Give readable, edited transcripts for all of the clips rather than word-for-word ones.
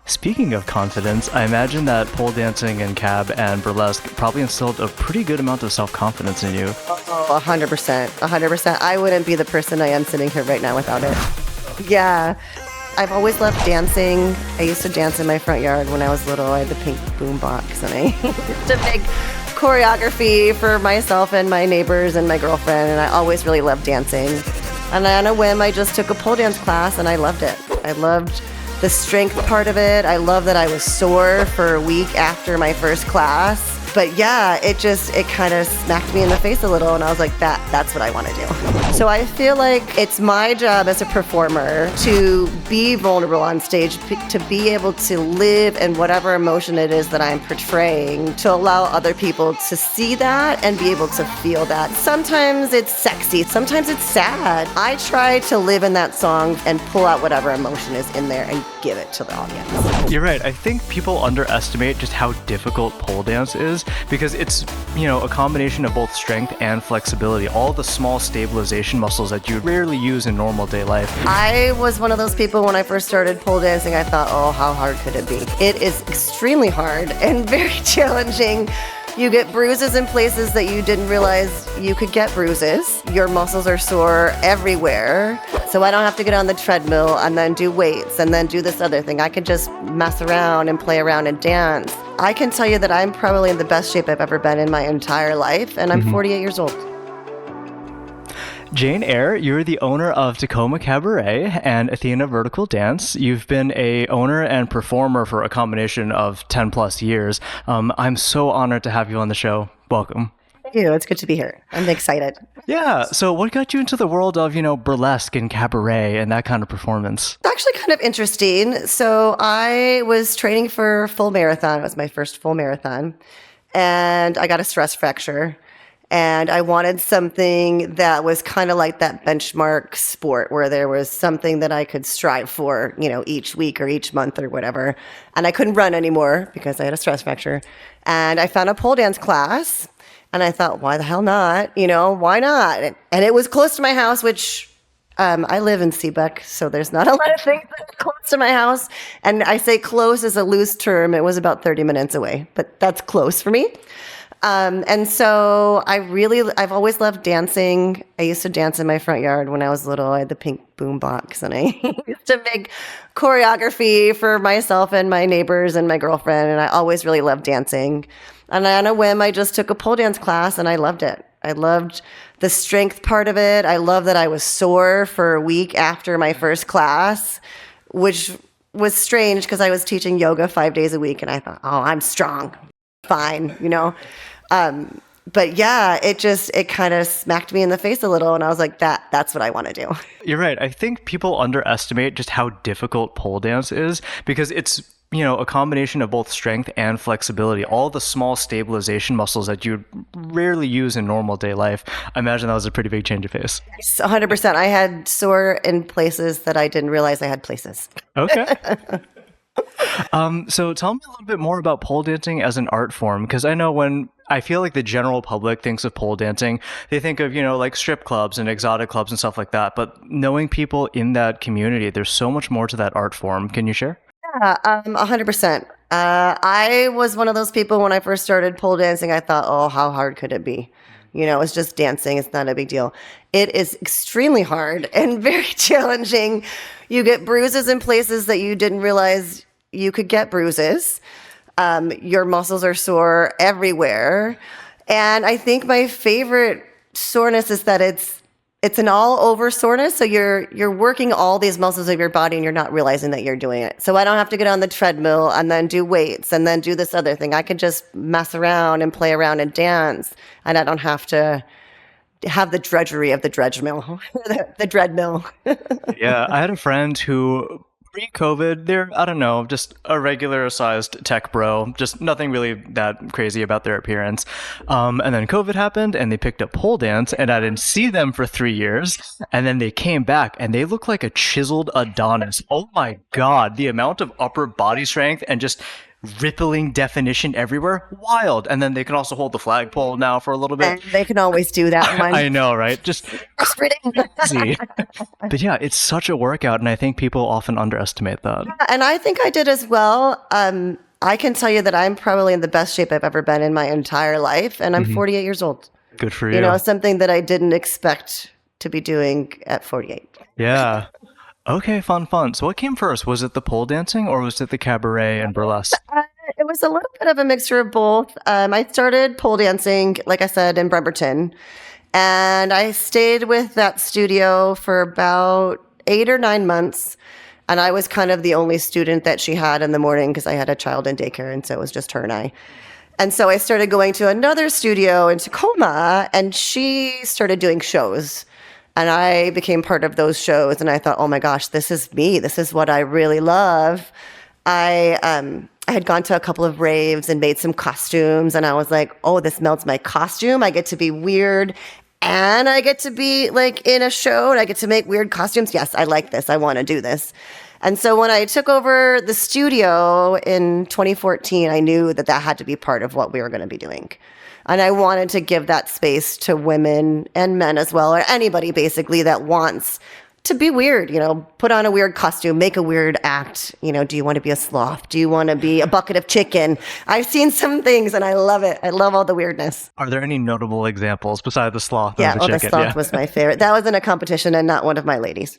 Speaking of confidence, I imagine that pole dancing and cab and burlesque probably instilled a pretty good amount of self-confidence in you. Oh, 100%. 100%. I wouldn't be the person I am sitting here right now without it. Yeah. I've always loved dancing. I used to dance in my front yard when I was little. I had the pink boom box and I used to make choreography for myself and my neighbors and my girlfriend, and I always really loved dancing. And on a whim, I just took a pole dance class and I loved it. I loved the strength part of it. I love that I was sore for a week after my first class. But yeah, it kind of smacked me in the face a little, and I was like, that's what I want to do. So I feel like it's my job as a performer to be vulnerable on stage, to be able to live in whatever emotion it is that I'm portraying, to allow other people to see that and be able to feel that. Sometimes it's sexy, sometimes it's sad. I try to live in that song and pull out whatever emotion is in there and give it to the audience. You're right. I think people underestimate just how difficult pole dance is because it's, a combination of both strength and flexibility, all the small stabilization muscles that you rarely use in normal day life. I was one of those people when I first started pole dancing, I thought, oh, how hard could it be? It is extremely hard and very challenging. You get bruises in places that you didn't realize you could get bruises. Your muscles are sore everywhere. So I don't have to get on the treadmill and then do weights and then do this other thing. I can just mess around and play around and dance. I can tell you that I'm probably in the best shape I've ever been in my entire life, and I'm 48 years old. Jane Eyre, you're the owner of Tacoma Cabaret and Athena Vertical Dance. You've been a owner and performer for a combination of 10 plus years. I'm so honored to have you on the show. Welcome. Thank you. It's good to be here. I'm excited. Yeah. So what got you into the world of, burlesque and cabaret and that kind of performance? It's actually kind of interesting. So I was training for a full marathon. It was my first full marathon. And I got a stress fracture. And I wanted something that was kind of like that benchmark sport where there was something that I could strive for, each week or each month or whatever. And I couldn't run anymore because I had a stress fracture. And I found a pole dance class. And I thought, why the hell not? Why not? And it was close to my house, which I live in Seebeck, so there's not a lot of things that are close to my house. And I say close as a loose term. It was about 30 minutes away, but that's close for me. And so I've always loved dancing. I used to dance in my front yard when I was little. I had the pink boom box and I used to make choreography for myself and my neighbors and my girlfriend. And I always really loved dancing. And on a whim, I just took a pole dance class and I loved it. I loved the strength part of it. I love that I was sore for a week after my first class, which was strange because I was teaching yoga 5 days a week. And I thought, oh, I'm strong. Fine, But yeah, it kind of smacked me in the face a little, and I was like, that's what I want to do. You're right. I think people underestimate just how difficult pole dance is because it's, a combination of both strength and flexibility, all the small stabilization muscles that you rarely use in normal day life. I imagine that was a pretty big change of pace. 100%. I had sore in places that I didn't realize I had places. Okay. So tell me a little bit more about pole dancing as an art form, because I feel like the general public thinks of pole dancing, they think of, like strip clubs and exotic clubs and stuff like that. But knowing people in that community, there's so much more to that art form. Can you share? Yeah, 100%. I was one of those people when I first started pole dancing, I thought, oh, how hard could it be? It's just dancing. It's not a big deal. It is extremely hard and very challenging. You get bruises in places that you didn't realize you could get bruises. Your muscles are sore everywhere. And I think my favorite soreness is that it's an all-over soreness. So you're working all these muscles of your body and you're not realizing that you're doing it. So I don't have to get on the treadmill and then do weights and then do this other thing. I can just mess around and play around and dance. And I don't have to have the drudgery of the dredge mill, the dread mill. Yeah, I had a friend who pre-COVID, they're, I don't know, just a regular sized tech bro, just nothing really that crazy about their appearance. And then COVID happened and they picked up pole dance and I didn't see them for 3 years. And then they came back and they look like a chiseled Adonis. Oh my God, the amount of upper body strength and just rippling definition everywhere. Wild. And then they can also hold the flagpole now for a little bit. And they can always do that one. I know, right? Just Frustrating. crazy. But yeah, it's such a workout, and I think people often underestimate that. And I think I did as well. I can tell you that I'm probably in the best shape I've ever been in my entire life, and I'm 48 years old. Good for you. You know, something that I didn't expect to be doing at 48. Yeah. Okay, fun. So what came first? Was it the pole dancing or was it the cabaret and burlesque? It was a little bit of a mixture of both. I started pole dancing, like I said, in Bremerton, and I stayed with that studio for about 8 or 9 months. And I was kind of the only student that she had in the morning because I had a child in daycare, and so it was just her and I. And so I started going to another studio in Tacoma, and she started doing shows. And I became part of those shows, and I thought, oh my gosh, this is me. This is what I really love. I had gone to a couple of raves and made some costumes, and I was like, oh, this melts my costume. I get to be weird, and I get to be like in a show, and I get to make weird costumes. Yes, I like this. I want to do this. And so when I took over the studio in 2014, I knew that that had to be part of what we were going to be doing. And I wanted to give that space to women and men as well, or anybody basically that wants to be weird, you know, put on a weird costume, make a weird act. You know, do you want to be a sloth? Do you want to be a bucket of chicken? I've seen some things and I love it. I love all the weirdness. Are there any notable examples besides the sloth Yeah, and the chicken? The sloth was my favorite. That was in a competition and not one of my ladies.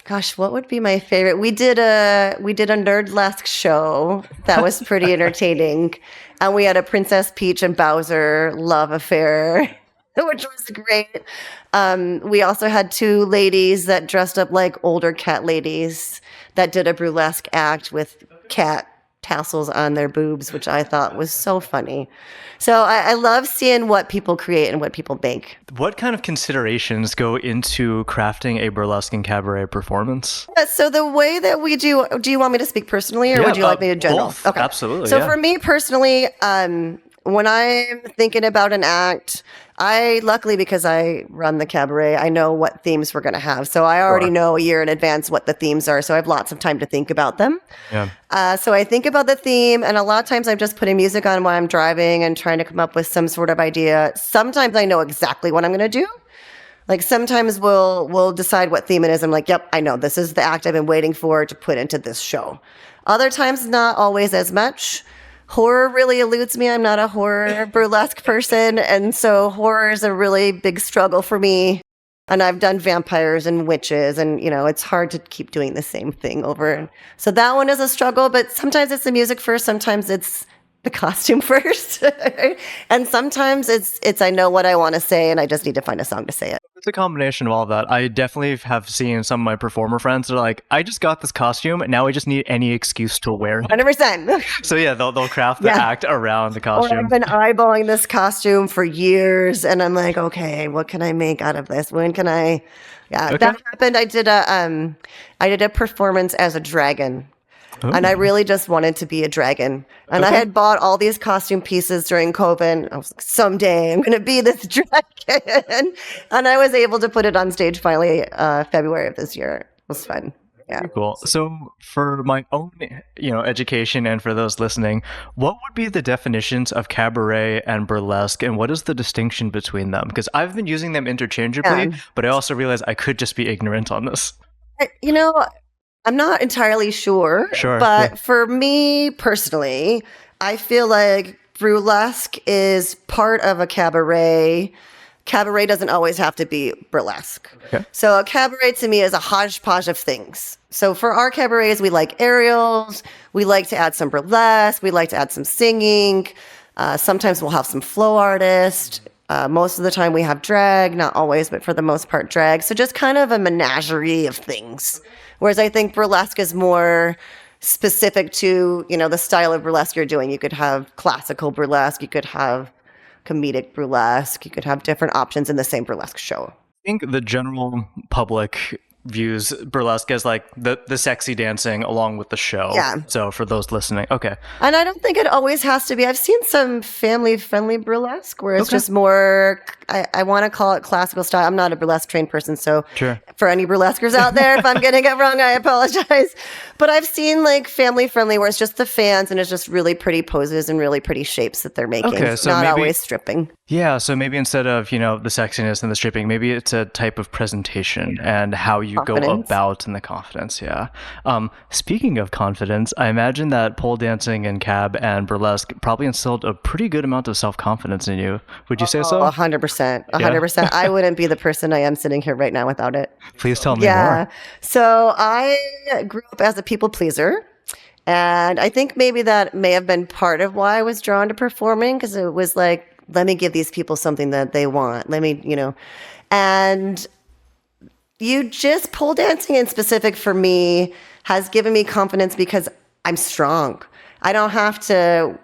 Gosh, what would be my favorite? We did a nerdlesque show that was pretty entertaining, and we had a Princess Peach and Bowser love affair, which was great. We also had 2 ladies that dressed up like older cat ladies that did a burlesque act with cat tassels on their boobs, which I thought was so funny. So I love seeing what people create and what people make. What kind of considerations go into crafting a burlesque and cabaret performance? Yeah, so the way that we do you want me to speak personally or would you like me to general? Both. Okay. Absolutely. So for me personally, when I'm thinking about an act, luckily because I run the cabaret, I know what themes we're going to have. So I already know a year in advance what the themes are. So I have lots of time to think about them. Yeah. So I think about the theme, and a lot of times I'm just putting music on while I'm driving and trying to come up with some sort of idea. Sometimes I know exactly what I'm going to do. Like sometimes we'll decide what theme it is. I'm like, yep, I know this is the act I've been waiting for to put into this show. Other times, not always as much. Horror really eludes me. I'm not a horror burlesque person. And so horror is a really big struggle for me. And I've done vampires and witches, and, you know, it's hard to keep doing the same thing over. So that one is a struggle, but sometimes it's the music first. Sometimes it's the costume first. And sometimes it's I know what I want to say and I just need to find a song to say it. It's a combination of all of that. I definitely have seen some of my performer friends that are like, I just got this costume and now I just need any excuse to wear it. 100%. So yeah, they'll craft the act around the costume. Or I've been eyeballing this costume for years and I'm like, okay, what can I make out of this? When can I? Yeah, okay. That happened. I did a performance as a dragon. Ooh. And I really just wanted to be a dragon. And I had bought all these costume pieces during COVID. I was like, someday I'm going to be this dragon. And I was able to put it on stage finally February of this year. It was fun. Yeah. Cool. So for my own, education and for those listening, what would be the definitions of cabaret and burlesque, and what is the distinction between them? Because I've been using them interchangeably, but I also realized I could just be ignorant on this. I'm not entirely sure, but for me personally, I feel like burlesque is part of a cabaret. Cabaret doesn't always have to be burlesque. Okay. So a cabaret to me is a hodgepodge of things. So for our cabarets, we like aerials. We like to add some burlesque. We like to add some singing. Sometimes we'll have some flow artists. Most of the time we have drag, not always, but for the most part drag. So just kind of a menagerie of things. Whereas I think burlesque is more specific to, the style of burlesque you're doing. You could have classical burlesque, you could have comedic burlesque, you could have different options in the same burlesque show. I think the general public views burlesque as like the sexy dancing along with the show. Yeah. So for those listening, okay, And I don't think it always has to be. I've seen some family friendly burlesque where it's okay, just more, I want to call it classical style. I'm not a burlesque trained person. So sure. for any burlesquers out there, if I'm getting it wrong, I apologize. But I've seen like family friendly where it's just the fans and it's just really pretty poses and really pretty shapes that they're making. Okay, so Not maybe always stripping. yeah, so maybe instead of, the sexiness and the stripping, maybe it's a type of presentation and how you go Confidence. about and the confidence, yeah. Speaking of confidence, I imagine that pole dancing and cab and burlesque probably instilled a pretty good amount of self-confidence in you. Would you say Oh, so? 100%. Yeah. 100%. I wouldn't be the person I am sitting here right now without it. Please tell me Yeah. more. So I grew up as a people pleaser. And I think maybe that may have been part of why I was drawn to performing because it was like, let me give these people something that they want. Let me, and you just pole dancing in specific for me has given me confidence because I'm strong. I don't have to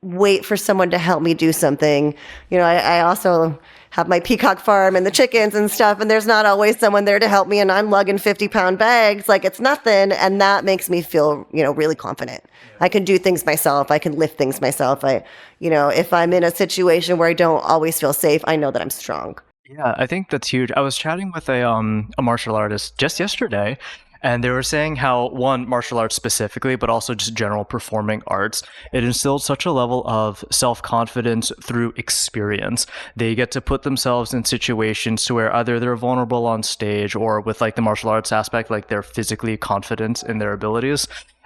wait for someone to help me do something. I also have my peacock farm and the chickens and stuff, and there's not always someone there to help me, and I'm lugging 50-pound bags like it's nothing, and that makes me feel, really confident. I can do things myself. I can lift things myself. If I'm in a situation where I don't always feel safe, I know that I'm strong. Yeah, I think that's huge. I was chatting with a martial artist just yesterday, and they were saying how one martial arts specifically, but also just general performing arts, it instills such a level of self-confidence through experience. They get to put themselves in situations to where either they're vulnerable on stage or with like the martial arts aspect, like they're physically confident in their abilities.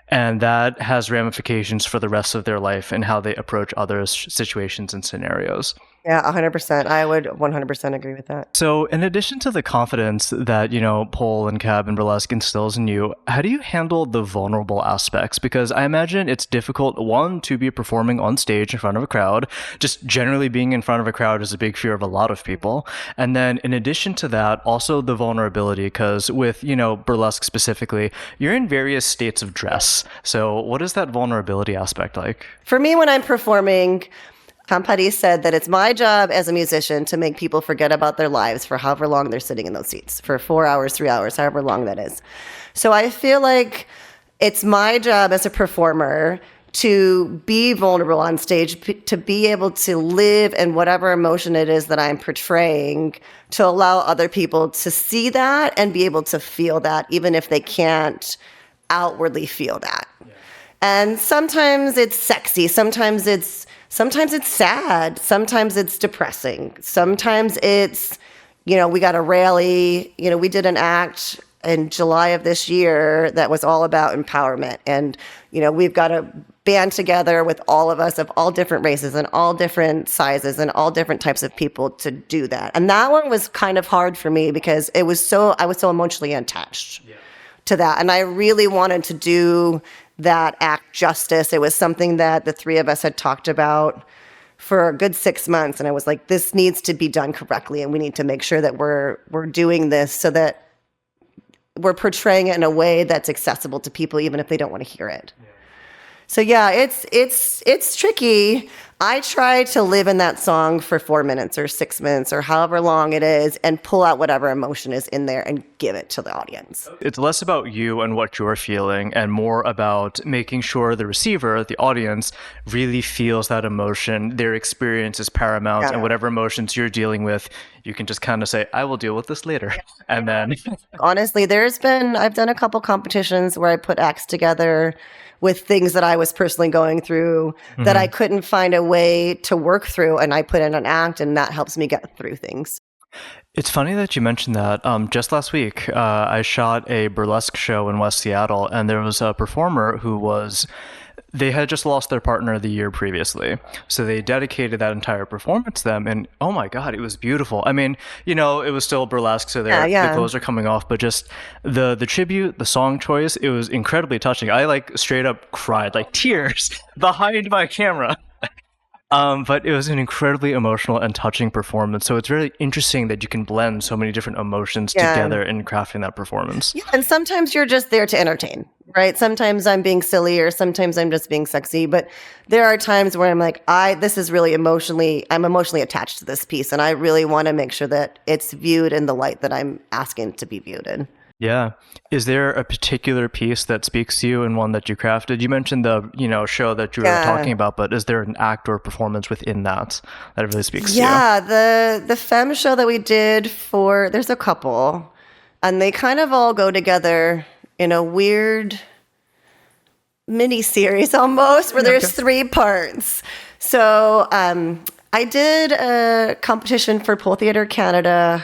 And that has ramifications for the rest of their life and how they approach other situations and scenarios. Yeah, 100%. I would 100% agree with that. So, in addition to the confidence that, pole and cab and burlesque instills in you, how do you handle the vulnerable aspects? Because I imagine it's difficult, one, to be performing on stage in front of a crowd. Just generally being in front of a crowd is a big fear of a lot of people. And then, in addition to that, also the vulnerability, because with, burlesque specifically, you're in various states of dress. So, what is that vulnerability aspect like? For me, when I'm performing, Campari said that it's my job as a musician to make people forget about their lives for however long they're sitting in those seats, for 4 hours, 3 hours, however long that is. So I feel like it's my job as a performer to be vulnerable on stage, to be able to live in whatever emotion it is that I'm portraying, to allow other people to see that and be able to feel that, even if they can't outwardly feel that. Yeah. And sometimes it's sexy, sometimes it's sad. Sometimes it's depressing. Sometimes it's, we got a rally. We did an act in July of this year that was all about empowerment. And, we've got a band together with all of us of all different races and all different sizes and all different types of people to do that. And that one was kind of hard for me because I was so emotionally attached to that. And I really wanted to do that act justice. It was something that the three of us had talked about for a good 6 months. And I was like, this needs to be done correctly. And we need to make sure that we're doing this so that we're portraying it in a way that's accessible to people, even if they don't want to hear it. Yeah. So yeah, it's tricky. I try to live in that song for 4 minutes or 6 minutes or however long it is and pull out whatever emotion is in there and give it to the audience. It's less about you and what you're feeling and more about making sure the receiver, the audience, really feels that emotion. Their experience is paramount, and whatever emotions you're dealing with, you can just kind of say, I will deal with this later. And then honestly, I've done a couple competitions where I put acts together with things that I was personally going through that I couldn't find a way to work through, and I put in an act, and that helps me get through things. It's funny that you mentioned that. Just last week, I shot a burlesque show in West Seattle, and there was a performer they had just lost their partner the year previously. So they dedicated that entire performance to them. And oh my God, it was beautiful. I mean, it was still burlesque, so the clothes are coming off, but just the tribute, the song choice, it was incredibly touching. I like straight up cried, like tears behind my camera. But it was an incredibly emotional and touching performance. So it's really interesting that you can blend so many different emotions together in crafting that performance. Yeah, and sometimes you're just there to entertain, right? Sometimes I'm being silly or sometimes I'm just being sexy. But there are times where I'm like, I'm emotionally attached to this piece. And I really want to make sure that it's viewed in the light that I'm asking to be viewed in. Yeah. Is there a particular piece that speaks to you and one that you crafted? You mentioned the, show that you were talking Yeah. about, but is there an act or performance within that that really speaks to you? Yeah, the femme show that we did for there's a couple, and they kind of all go together in a weird mini series almost, where there's Okay. 3 parts. So I did a competition for Pole Theatre Canada,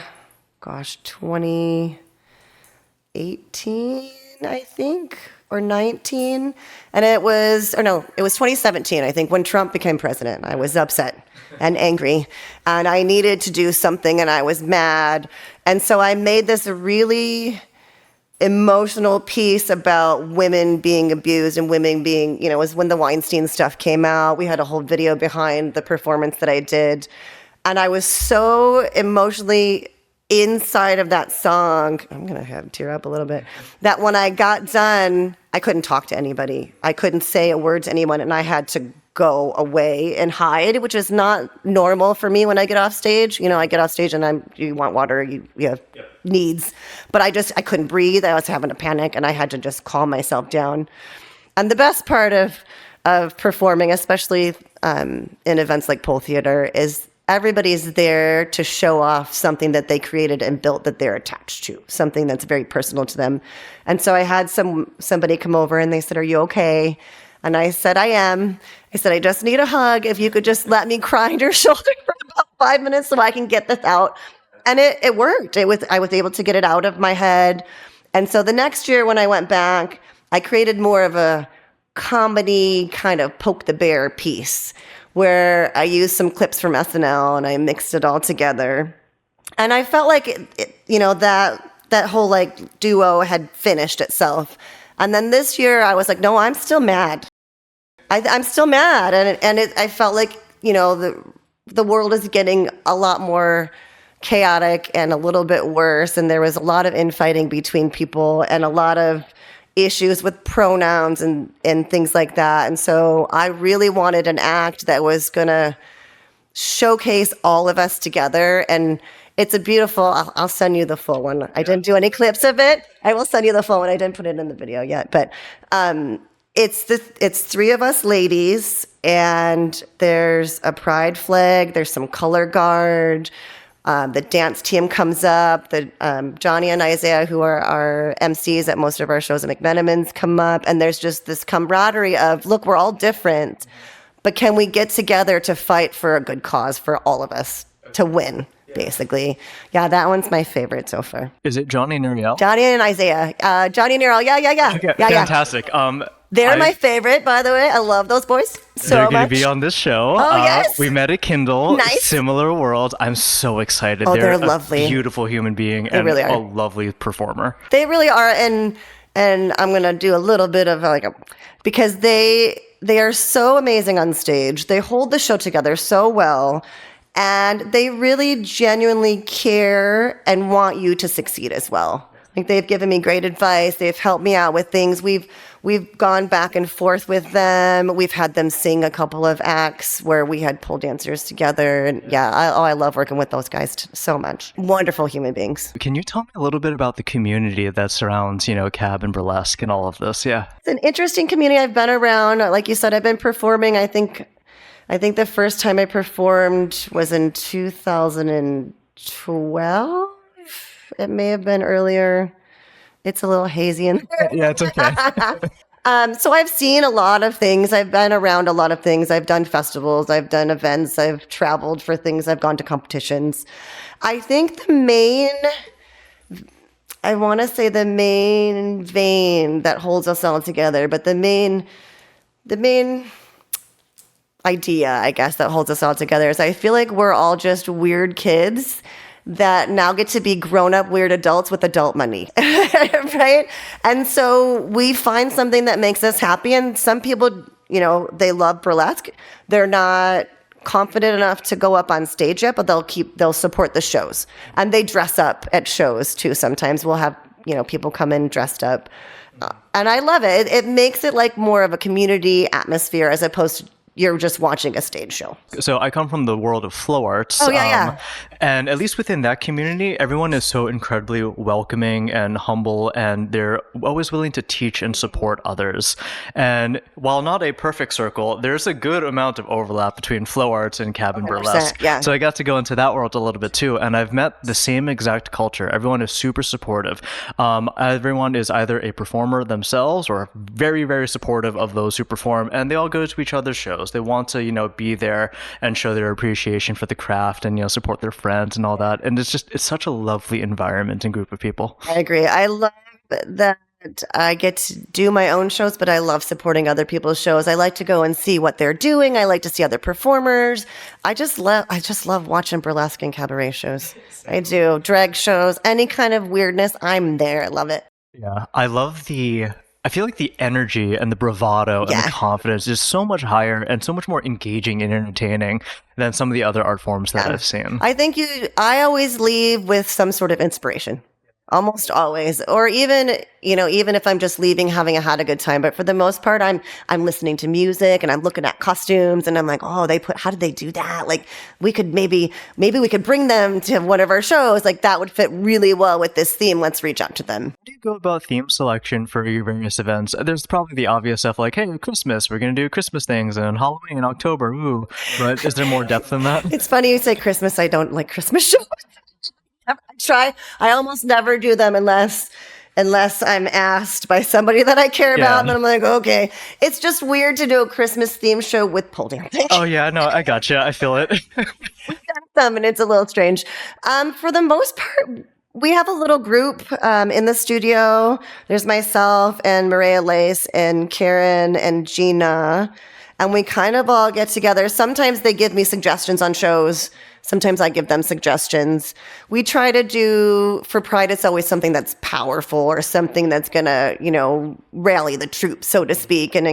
gosh, 2018, I think, or 19. And it was, or no, it was 2017, I think, when Trump became president. I was upset and angry, and I needed to do something, and I was mad. And so I made this really emotional piece about women being abused and women being, it was when the Weinstein stuff came out. We had a whole video behind the performance that I did. And I was so emotionally inside of that song, I'm going to have tear up a little bit, that when I got done, I couldn't talk to anybody. I couldn't say a word to anyone, and I had to go away and hide, which is not normal for me when I get off stage. I get off stage and you want water, you have needs, but I couldn't breathe. I was having a panic, and I had to just calm myself down. And the best part of performing, especially in events like Pole Theater, is everybody's there to show off something that they created and built that they're attached to, something that's very personal to them. And so I had somebody come over, and they said, "Are you okay?" And I said, "I am." I said, "I just need a hug. If you could just let me cry on your shoulder for about 5 minutes so I can get this out." And it worked. I was able to get it out of my head. And so the next year when I went back, I created more of a comedy kind of poke the bear piece, where I used some clips from SNL and I mixed it all together. And I felt like that whole like duo had finished itself. And then this year I was like, no, I'm still mad. I'm still mad. I felt like, the world is getting a lot more chaotic and a little bit worse. And there was a lot of infighting between people and a lot of issues with pronouns and things like that. And so I really wanted an act that was going to showcase all of us together. And it's a beautiful, I'll send you the full one. I didn't do any clips of it. I will send you the full one. I didn't put it in the video yet, but it's 3 of us ladies, and there's a pride flag. There's some color guard. The dance team comes up. Johnny and Isaiah, who are our MCs at most of our shows at McMenamins, come up. And there's just this camaraderie of, look, we're all different, but can we get together to fight for a good cause for all of us to win, basically. Yeah, that one's my favorite so far. Is it Johnny and Ariel? Johnny and Isaiah. Johnny and Ariel. Yeah. Okay, Yeah. fantastic. They're my favorite, by the way. I love those boys so They're much. going to be on this show. Oh, yes. We met at Kindle. Nice. Similar world. I'm so excited. Oh, they're a lovely. Beautiful human being and really are. a lovely performer. They really are, and I'm gonna do a little bit of because they are so amazing on stage. They hold the show together so well, and they really genuinely care and want you to succeed as well. Like, they've given me great advice. They've helped me out with things. We've gone back and forth with them. We've had them sing a couple of acts where we had pole dancers together. And I love working with those guys so much. Wonderful human beings. Can you tell me a little bit about the community that surrounds, cab and burlesque and all of this? Yeah. It's an interesting community. I've been around. Like you said, I've been performing. I think the first time I performed was in 2012. It may have been earlier. It's a little hazy in there. Yeah, it's okay. So I've seen a lot of things. I've been around a lot of things. I've done festivals. I've done events. I've traveled for things. I've gone to competitions. I think I want to say the main vein that holds us all together, but the main idea, I guess, that holds us all together is I feel like we're all just weird kids that now get to be grown-up weird adults with adult money, right? And so we find something that makes us happy, and some people, they love burlesque. They're not confident enough to go up on stage yet, but they'll support the shows. And they dress up at shows too. Sometimes we'll have, people come in dressed up. And I love it. It makes it like more of a community atmosphere as opposed you're just watching a stage show. So I come from the world of flow arts. Oh, yeah. And at least within that community, everyone is so incredibly welcoming and humble, and they're always willing to teach and support others. And while not a perfect circle, there's a good amount of overlap between flow arts and cabin burlesque. Yeah. So I got to go into that world a little bit too, and I've met the same exact culture. Everyone is super supportive. Everyone is either a performer themselves or very, very supportive of those who perform, and they all go to each other's shows. They want to, be there and show their appreciation for the craft and, support their friends and all that. And it's such a lovely environment and group of people. I agree. I love that I get to do my own shows, but I love supporting other people's shows. I like to go and see what they're doing. I like to see other performers. I just love watching burlesque and cabaret shows. I do. Drag shows, any kind of weirdness, I'm there. I love it. Yeah. I feel like the energy and the bravado and the confidence is so much higher and so much more engaging and entertaining than some of the other art forms that I've seen. I think I always leave with some sort of inspiration. Almost always. Or even if I'm just leaving having had a good time. But for the most part, I'm listening to music and I'm looking at costumes and I'm like, oh, how did they do that? Like maybe we could bring them to one of our shows. Like that would fit really well with this theme. Let's reach out to them. How do you go about theme selection for your various events? There's probably the obvious stuff like, hey, Christmas, we're going to do Christmas things, and Halloween in October, ooh. But is there more depth than that? It's funny you say Christmas. I don't like Christmas shows. I almost never do them unless I'm asked by somebody that I care about, and then I'm like, okay. It's just weird to do a Christmas theme show with pole dancing. Oh yeah, no, I gotcha. I feel it. We've done some, and it's a little strange. For the most part, we have a little group in the studio. There's myself and Maria Lace and Karen and Gina, and we kind of all get together. Sometimes they give me suggestions on shows. Sometimes I give them suggestions. We try to do, for Pride, it's always something that's powerful or something that's going to, rally the troops, so to speak, and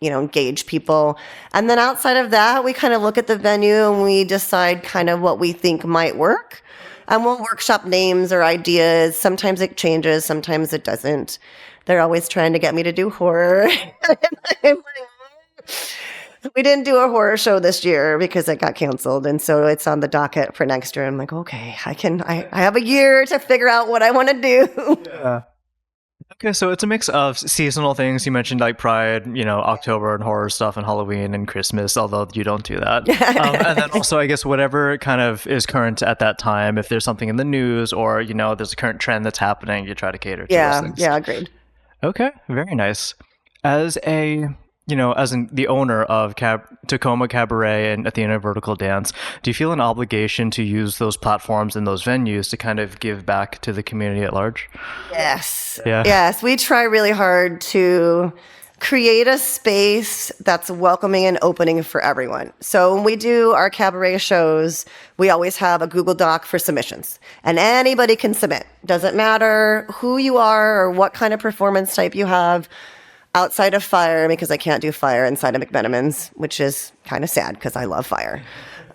engage people. And then outside of that, we kind of look at the venue and we decide kind of what we think might work. And we'll workshop names or ideas. Sometimes it changes, sometimes it doesn't. They're always trying to get me to do horror. I'm like, we didn't do a horror show this year because it got canceled, and so it's on the docket for next year. I'm like, okay, I have a year to figure out what I want to do. Yeah. Okay, so it's a mix of seasonal things. You mentioned like Pride, October and horror stuff and Halloween and Christmas, although you don't do that. And then also, I guess, whatever kind of is current at that time. If there's something in the news or, there's a current trend that's happening, you try to cater to those things. Yeah, agreed. Okay, very nice. As the owner of Tacoma Cabaret and Athena Vertical Dance, do you feel an obligation to use those platforms and those venues to kind of give back to the community at large? Yes. Yeah. Yes, we try really hard to create a space that's welcoming and opening for everyone. So when we do our cabaret shows, we always have a Google Doc for submissions, and anybody can submit. Doesn't matter who you are or what kind of performance type you have. Outside of fire, because I can't do fire inside of McMenamins, which is kind of sad because I love fire.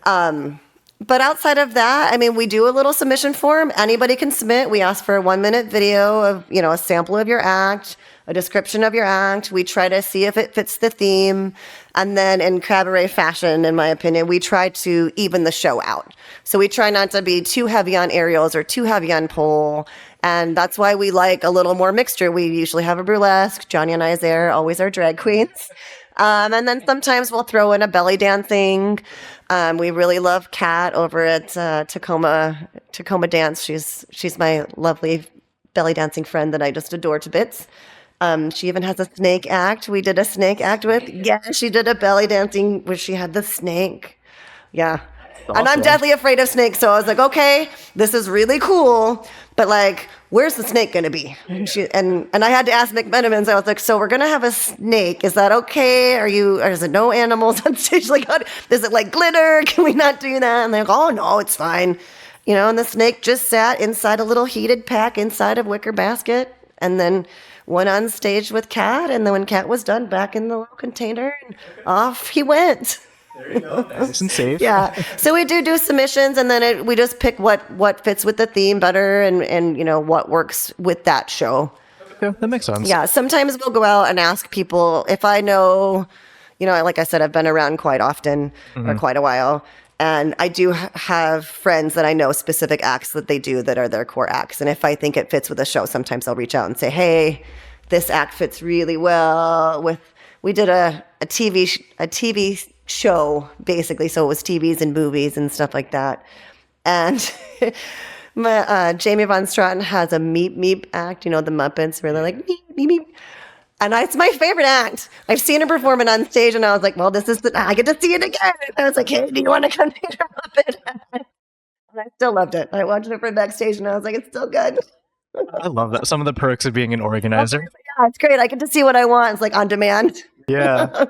But outside of that, we do a little submission form. Anybody can submit. We ask for a 1-minute video of, a sample of your act, a description of your act. We try to see if it fits the theme. And then in cabaret fashion, in my opinion, we try to even the show out. So we try not to be too heavy on aerials or too heavy on pole. And that's why we like a little more mixture. We usually have a burlesque. Johnny and I is there, always our drag queens. And then sometimes we'll throw in a belly dancing. We really love Kat over at Tacoma Dance. She's my lovely belly dancing friend that I just adore to bits. She even has a snake act. We did a snake act with. Yeah, she did a belly dancing where she had the snake. Yeah. Awesome. And I'm deathly afraid of snakes, so I was like, okay, this is really cool, but like, where's the snake going to be? And I had to ask McMenamins. I was like, so we're going to have a snake. Is that okay? Or is it no animals on stage? Like, is it like glitter? Can we not do that? And they're like, oh no, it's fine. And the snake just sat inside a little heated pack inside a wicker basket, and then went on stage with Kat. And then when Kat was done, back in the little container, and off he went. There you go. Nice and safe. Yeah. So we do submissions, and then we just pick what fits with the theme better and what works with that show. Okay, that makes sense. Yeah. Sometimes we'll go out and ask people if I know, like I said, I've been around quite often or quite a while. And I do have friends that I know specific acts that they do that are their core acts. And if I think it fits with a show, sometimes I'll reach out and say, hey, this act fits really well with, we did a TV show, basically. So it was TVs and movies and stuff like that. And Jamie Von Straten has a Meep Meep act, the Muppets, where they're like, Meep Meep Meep. And it's my favorite act. I've seen her perform it on stage, and I was like, well, I get to see it again. I was like, hey, do you want to come to your Muppet? And I still loved it. I watched it from backstage, and I was like, it's still good. I love that. Some of the perks of being an organizer. Yeah, it's great. I get to see what I want. It's like on demand. Yeah,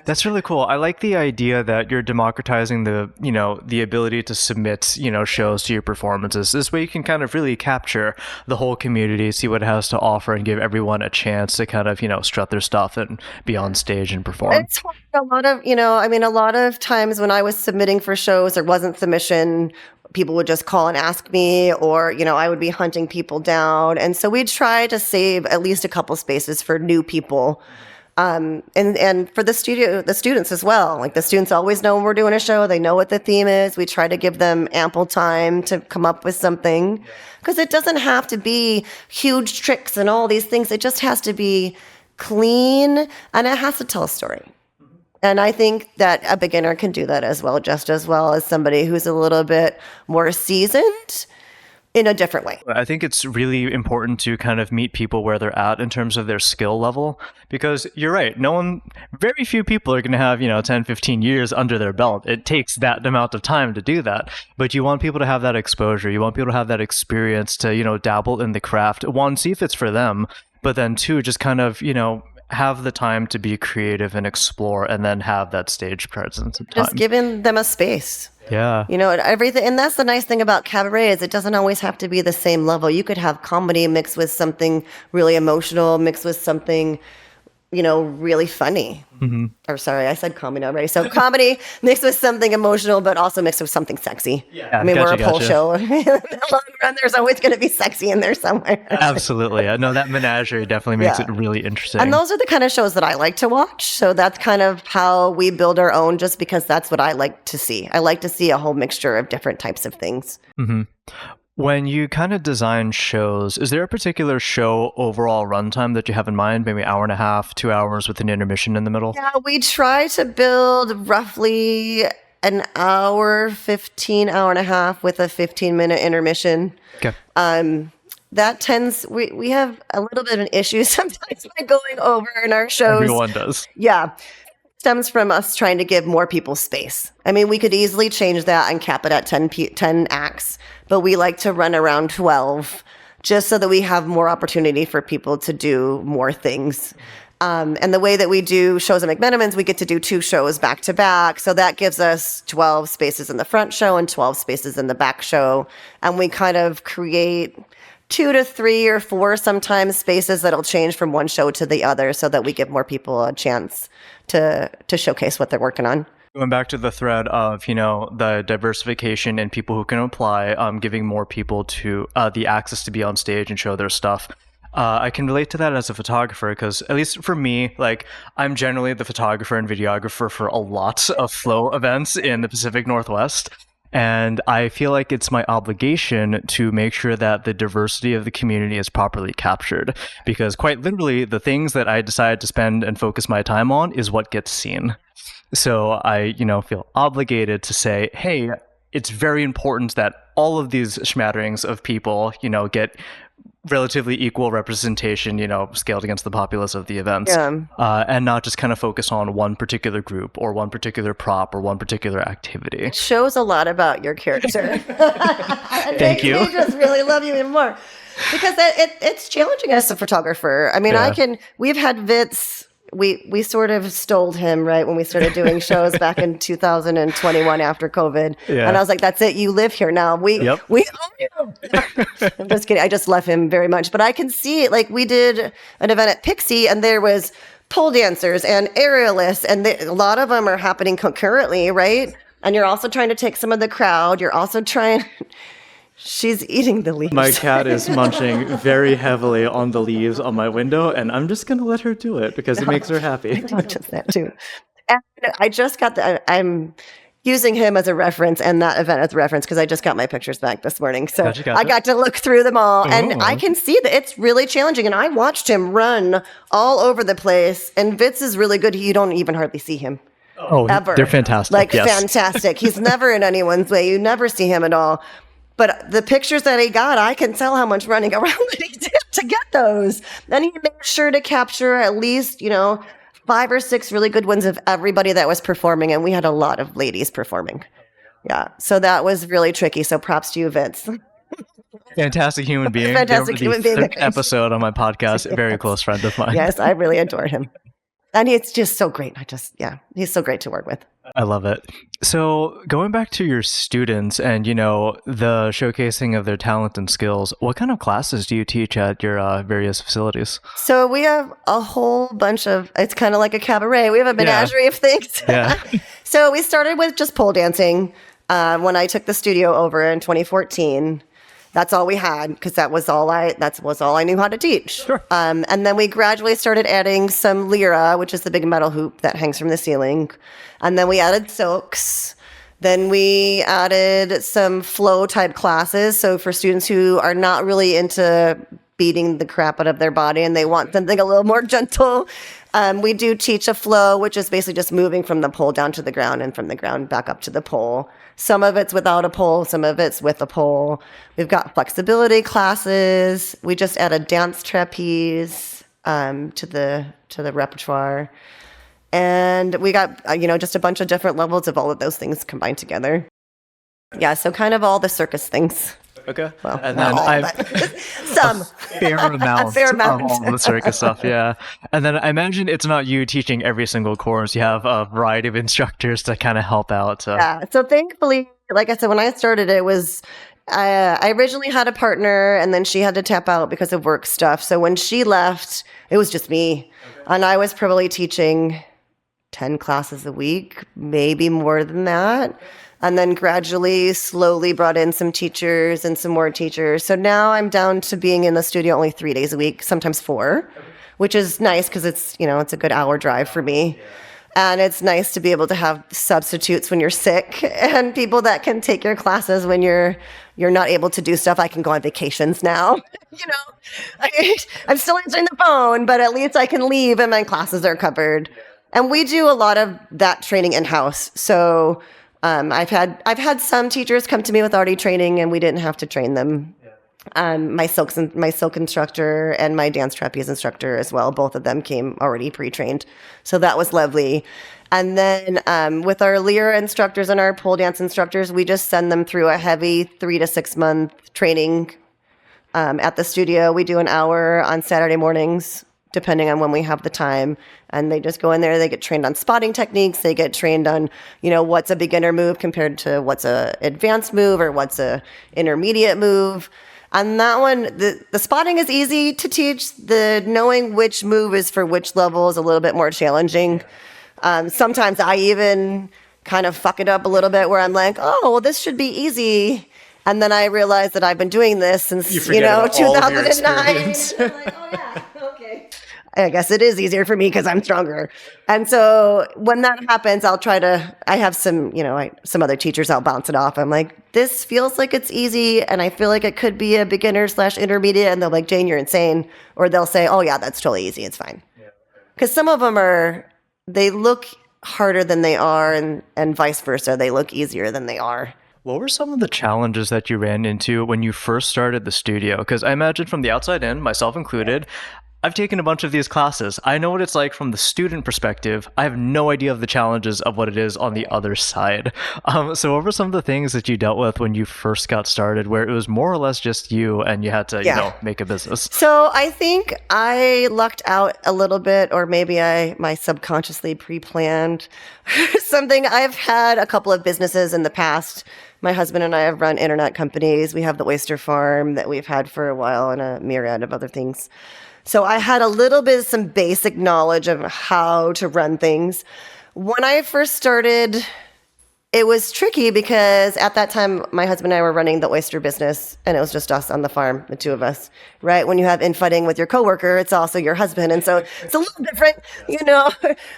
that's really cool. I like the idea that you're democratizing the ability to submit, shows to your performances. This way you can kind of really capture the whole community, see what it has to offer, and give everyone a chance to kind of, strut their stuff and be on stage and perform. It's a lot of, a lot of times when I was submitting for shows, there wasn't submission. People would just call and ask me, or, I would be hunting people down. And so we'd try to save at least a couple spaces for new people. And for the students as well. Like the students always know when we're doing a show, they know what the theme is. We try to give them ample time to come up with something, because it doesn't have to be huge tricks and all these things. It just has to be clean, and it has to tell a story. And I think that a beginner can do that as well, just as well as somebody who's a little bit more seasoned in a different way. I think it's really important to kind of meet people where they're at in terms of their skill level, because you're right. Very few people are going to have, 10, 15 years under their belt. It takes that amount of time to do that. But you want people to have that exposure. You want people to have that experience to, dabble in the craft. One, see if it's for them, but then two, just kind of, have the time to be creative and explore, and then have that stage presence and time. Just giving them a space. Yeah. Everything. And that's the nice thing about Cabaret, is it doesn't always have to be the same level. You could have comedy mixed with something really emotional, mixed with something, really funny. Mm-hmm. Or sorry, I said comedy already. So comedy mixed with something emotional, but also mixed with something sexy. Yeah, we're a pole show. In the long run, there's always going to be sexy in there somewhere. Absolutely. No, that menagerie definitely makes it really interesting. And those are the kind of shows that I like to watch. So that's kind of how we build our own, just because that's what I like to see. I like to see a whole mixture of different types of things. Mm-hmm. When you kind of design shows, is there a particular show overall runtime that you have in mind? Maybe hour and a half, 2 hours with an intermission in the middle? Yeah, we try to build roughly an hour, 15, hour and a half with a 15-minute intermission. Okay. That tends, we have a little bit of an issue sometimes by going over in our shows. Everyone does. Yeah. Stems from us trying to give more people space. We could easily change that and cap it at 10 acts, but we like to run around 12 just so that we have more opportunity for people to do more things. And the way that we do shows at McMenamins, we get to do 2 shows back to back. So that gives us 12 spaces in the front show and 12 spaces in the back show. And we kind of create 2 to 3 or 4 sometimes spaces that'll change from one show to the other, so that we give more people a chance to showcase what they're working on. Going back to the thread of, the diversification and people who can apply, giving more people to the access to be on stage and show their stuff. I can relate to that as a photographer, because at least for me, I'm generally the photographer and videographer for a lot of flow events in the Pacific Northwest. And I feel like it's my obligation to make sure that the diversity of the community is properly captured, because quite literally the things that I decide to spend and focus my time on is what gets seen. So I, feel obligated to say, hey, it's very important that all of these smatterings of people, get relatively equal representation, scaled against the populace of the events, and not just kind of focus on one particular group or one particular prop or one particular activity. It shows a lot about your character. Thank you. Makes me just really love you even more, because it's challenging as a photographer. We've had Vitz. We sort of stole him right when we started doing shows back in 2021 after COVID. Yeah. And I was like, that's it. You live here now. We own you. I'm just kidding. I just love him very much. But I can see it. We did an event at Pixie, and there was pole dancers and aerialists, and a lot of them are happening concurrently, right? And you're also trying to take some of the crowd. You're also trying... She's eating the leaves. My cat is munching very heavily on the leaves on my window, and I'm just going to let her do it because it makes her happy. Just that too. And I just got I'm using him as a reference and that event as a reference because I just got my pictures back this morning. So Gotcha. I got to look through them all and I Ooh. can see that it's really challenging. And I watched him run all over the place. And Vitz is really good. You don't even hardly see him. Oh, Ever. they're fantastic. Like yes. fantastic. He's never in anyone's way. You never see him at all. But the pictures that he got, I can tell how much running around that he did to get those. And he made sure to capture at least, 5 or 6 really good ones of everybody that was performing. And we had a lot of ladies performing. Yeah. So that was really tricky. So props to you, Vince. Fantastic human being. Fantastic human being. Third episode on my podcast. A very close friend of mine. Yes, I really adore him. And he's just so great. He's so great to work with. I love it. So going back to your students and, the showcasing of their talent and skills, what kind of classes do you teach at your various facilities? So we have a whole bunch of, it's kind of like a cabaret. We have a menagerie of things. Yeah. So we started with just pole dancing when I took the studio over in 2014. That's all we had because that was all I knew how to teach. Sure. And then we gradually started adding some lyra, which is the big metal hoop that hangs from the ceiling. And then we added silks. Then we added some flow type classes. So for students who are not really into beating the crap out of their body and they want something a little more gentle, we do teach a flow, which is basically just moving from the pole down to the ground and from the ground back up to the pole. Some of it's without a pole, some of it's with a pole. We've got flexibility classes. We just added dance trapeze to the repertoire. And we got, just a bunch of different levels of all of those things combined together. Yeah, so kind of all the circus things. Okay. Well, And then some. fair amount, fair amount. of all the circus stuff, yeah. And then I imagine it's not you teaching every single course. You have a variety of instructors to kind of help out. So. Yeah. So thankfully, like I said, when I started, it was I originally had a partner, and then she had to tap out because of work stuff. So when she left, it was just me, and I was probably teaching 10 classes a week, maybe more than that. And then gradually, slowly brought in some teachers and some more teachers. So now I'm down to being in the studio only 3 days a week, sometimes 4, which is nice because it's, it's a good hour drive for me. And it's nice to be able to have substitutes when you're sick and people that can take your classes when you're not able to do stuff. I can go on vacations now. I'm still answering the phone, but at least I can leave and my classes are covered. And we do a lot of that training in-house. So I've had some teachers come to me with already training, and we didn't have to train them. My silk instructor and my dance trapeze instructor as well. Both of them came already pre-trained, so that was lovely. And then with our lyra instructors and our pole dance instructors, we just send them through a heavy 3 to 6 month training at the studio. We do an hour on Saturday mornings, depending on when we have the time. And they just go in there, they get trained on spotting techniques, they get trained on, what's a beginner move compared to what's a advanced move or what's a intermediate move. And that one, the spotting is easy to teach. The knowing which move is for which level is a little bit more challenging. Sometimes I even kind of fuck it up a little bit where I'm like, oh, well, this should be easy. And then I realize that I've been doing this since, 2009. I'm like, oh, yeah, okay. I guess it is easier for me because I'm stronger. And so when that happens, I have some, some other teachers, I'll bounce it off. I'm like, this feels like it's easy. And I feel like it could be a beginner/intermediate. And they're like, Jane, you're insane. Or they'll say, oh yeah, that's totally easy. It's fine. Because some of them they look harder than they are and vice versa. They look easier than they are. What were some of the challenges that you ran into when you first started the studio? Because I imagine from the outside in, myself included, I've taken a bunch of these classes. I know what it's like from the student perspective. I have no idea of the challenges of what it is on the other side. So what were some of the things that you dealt with when you first got started where it was more or less just you and you had to, make a business? So I think I lucked out a little bit, or maybe my subconsciously pre-planned something. I've had a couple of businesses in the past. My husband and I have run internet companies. We have the oyster farm that we've had for a while and a myriad of other things. So I had a little bit of some basic knowledge of how to run things. When I first started, it was tricky because at that time, my husband and I were running the oyster business, and it was just us on the farm, the two of us, right? When you have infighting with your coworker, it's also your husband. And so it's a little different,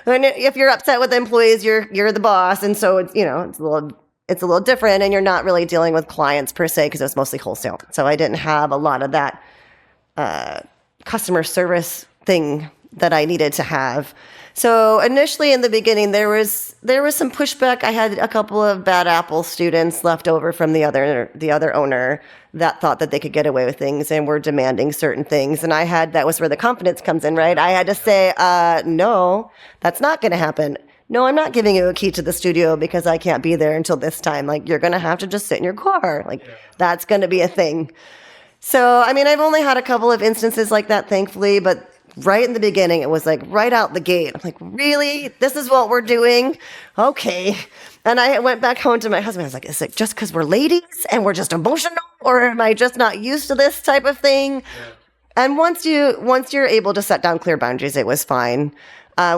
when if you're upset with the employees, you're the boss. And so it's, it's a little different, and you're not really dealing with clients per se, because it was mostly wholesale. So I didn't have a lot of that customer service thing that I needed to have. So initially in the beginning, there was some pushback. I had a couple of bad apple students left over from the other owner that thought that they could get away with things and were demanding certain things. And that was where the confidence comes in, right? I had to say, no, that's not going to happen. No, I'm not giving you a key to the studio because I can't be there until this time. Like, you're going to have to just sit in your car. Like, that's going to be a thing. So, I mean, I've only had a couple of instances like that, thankfully, but right in the beginning, it was like right out the gate. I'm like, really? This is what we're doing? Okay. And I went back home to my husband. I was like, is it just because we're ladies and we're just emotional, or am I just not used to this type of thing? Yeah. And once you're able to set down clear boundaries, it was fine.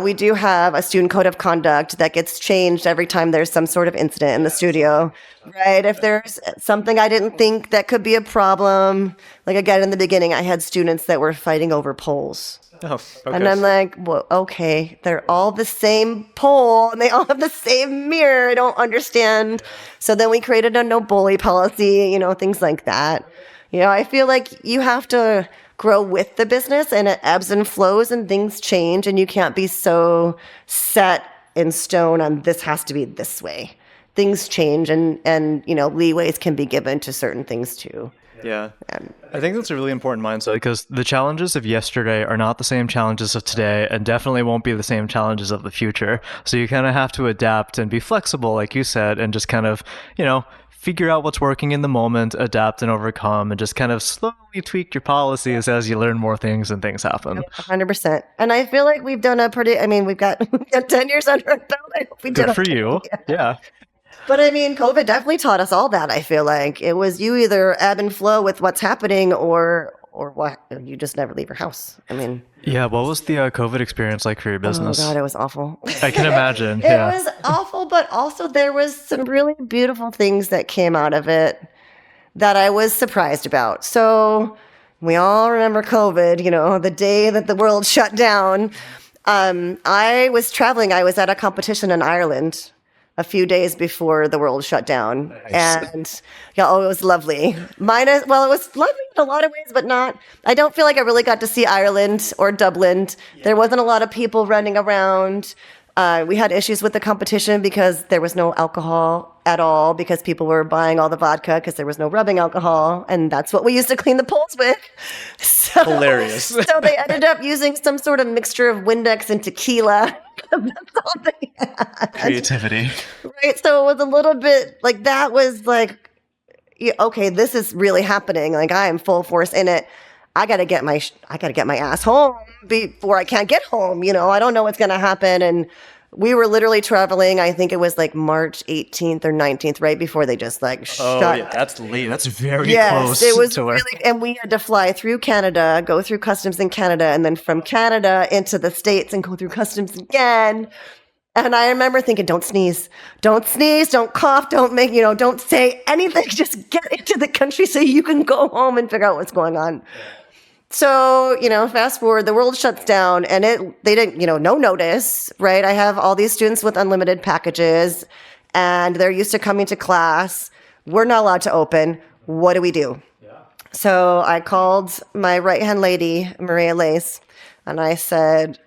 We do have a student code of conduct that gets changed every time there's some sort of incident in the studio, right? If there's something I didn't think that could be a problem, like again, in the beginning, I had students that were fighting over poles. Oh, okay. And I'm like, well, okay, they're all the same pole and they all have the same mirror. I don't understand. So then we created a no bully policy, things like that. I feel like you have to grow with the business, and it ebbs and flows and things change, and you can't be so set in stone on this has to be this way. Things change, and leeways can be given to certain things too. Yeah. I think that's a really important mindset, because the challenges of yesterday are not the same challenges of today, and definitely won't be the same challenges of the future. So you kind of have to adapt and be flexible, like you said, and just kind of, figure out what's working in the moment, adapt and overcome, and just kind of slowly tweak your policies as you learn more things and things happen. 100%. And I feel like we've done we've got 10 years under our belt. I hope we did. Good for you. Yeah. But I mean, COVID definitely taught us all that. I feel like it was you either ebb and flow with what's happening, or what, you just never leave your house. I mean, yeah. What was the COVID experience like for your business? Oh God, it was awful. I can imagine. It was awful, but also there was some really beautiful things that came out of it that I was surprised about. So we all remember COVID, the day that the world shut down. I was traveling. I was at a competition in Ireland a few days before the world shut down. Nice. And it was lovely. It was lovely in a lot of ways, but not. I don't feel like I really got to see Ireland or Dublin. Yeah. There wasn't a lot of people running around. We had issues with the competition because there was no alcohol at all, because people were buying all the vodka because there was no rubbing alcohol, and that's what we used to clean the poles with. So, hilarious. So they ended up using some sort of mixture of Windex and tequila. That's all they had. Creativity. Right. So it was a little bit like that was like, okay, this is really happening. Like, I am full force in it. I gotta get my ass home before I can't get home. I don't know what's gonna happen. And we were literally traveling. I think it was like March 18th or 19th, right before they just shut. Oh, yeah, that's late. That's very close. It was really, and we had to fly through Canada, go through customs in Canada, and then from Canada into the States and go through customs again. And I remember thinking, don't sneeze, don't cough, don't say anything. Just get into the country so you can go home and figure out what's going on. So, fast forward, the world shuts down, and they didn't, no notice, right? I have all these students with unlimited packages, and they're used to coming to class. We're not allowed to open. What do we do? Yeah. So I called my right-hand lady, Maria Lace, and I said,